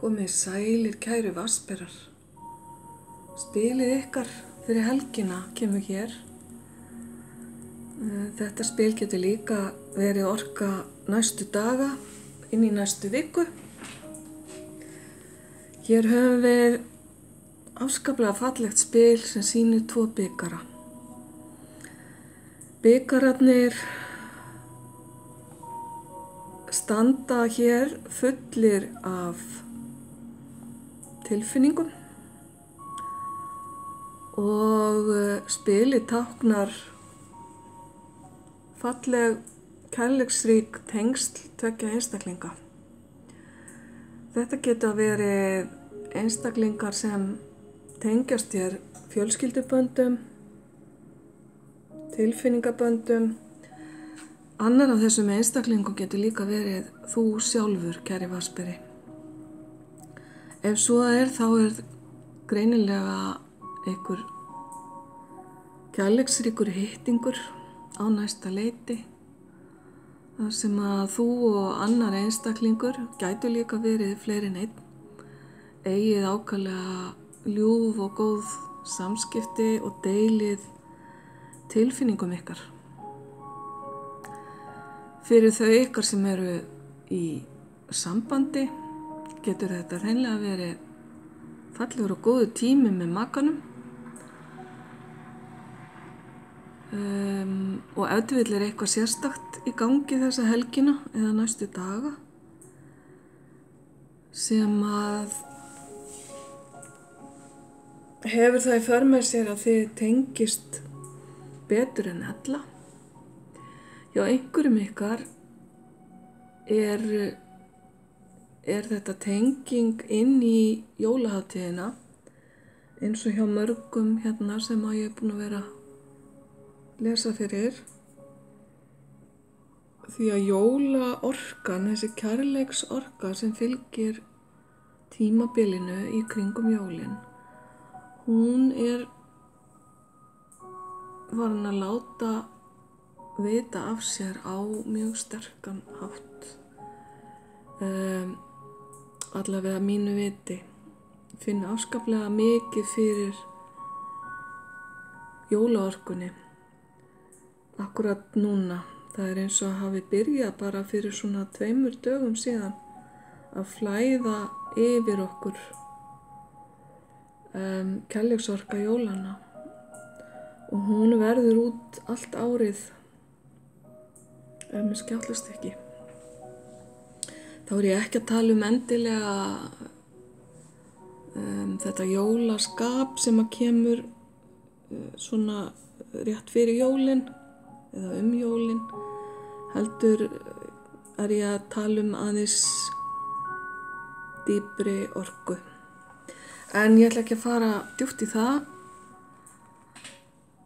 Komið sælir kæru vatnsberar. Spilið ykkar fyrir helgina kemur hér. Þetta spil getur líka verið orka næstu daga, inn í næstu viku. Hér höfum við afskaplega fallegt spil sem sýnir 2 bikara. Bikararnir standa hér fullir af tilfinningum og spilið táknar falleg kærleiksrík tengsl 2 einstaklinga. Þetta geta verið einstaklingar sem tengjast hér fjölskylduböndum, tilfinningaböndum. Annar af þessum einstaklingum getur líka verið þú sjálfur, kæri vatnsberi. Ef svo þá greinilega einhver kærleiksríkur hittingur á næsta leiti, þar sem að þú og annar einstaklingur gætu líka verið fleiri en einn, eigið ákaflega ljúf og góð samskipti og deilið tilfinningum ykkar. Fyrir þau ykkar sem eru í sambandi getur þetta hreinlega verið fallegur og góður tími með makanum. Og ef til vill eitthvað sérstakt í gangi þessa helgina eða næstu daga sem að hefur það í för með sér að þið tengist betur en ella. Hjá einhverjum ykkar er þetta tenging inn í jólahátíðina, eins og hjá mörgum hérna sem að ég búin að vera að lesa fyrir. Því að jólaorkan, þessi kærleiksorka sem fylgir tímabilinu í kringum jólin, hún farin að láta vita af sér á mjög sterkan hátt. Allavega mínu viti. Finn afskaplega mikið fyrir jólaorkunni. Akkurat núna. Það eins og hafi byrjað bara fyrir svona 2 dögum síðan að flæða yfir okkur kærleiksorka jólanna. Og hún verður út allt árið ef mér skjátlast ekki. Þá ég ekki að tala endilega þetta jólaskap sem að kemur svona rétt fyrir jólin eða jólin. Heldur ég að tala aðeins dýpri orku. En ég ætla ekki að fara djúpt í það.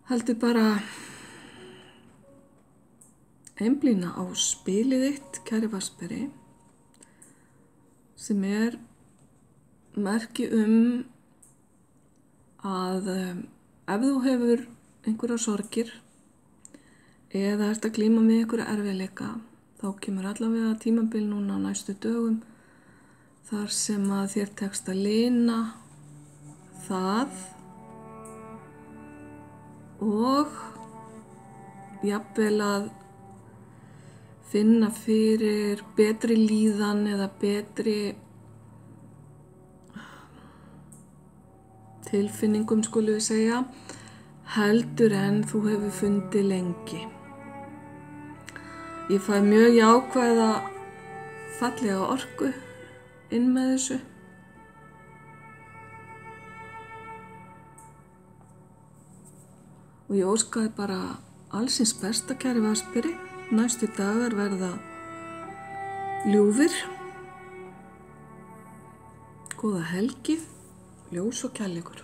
Heldur bara einblína á spilið þitt, kæri vatnsberi, sem merki að ef þú hefur einhverjar sorgir eða ert að glíma með einhverja erfiðleika, þá kemur allavega tímabil núna á næstu dögum þar sem að þér tekst að lina það og jafnvel að finna fyrir betri líðan eða betri tilfinningum, skulum við segja, heldur en þú hefur fundið lengi. Ég fæ mjög jákvæða fallega orku inn með þessu. Og ég óskaði bara allsins besta, kæri vatnsberi. Næstu dagar verða ljúfir, góða helgi, ljós og kærleikur.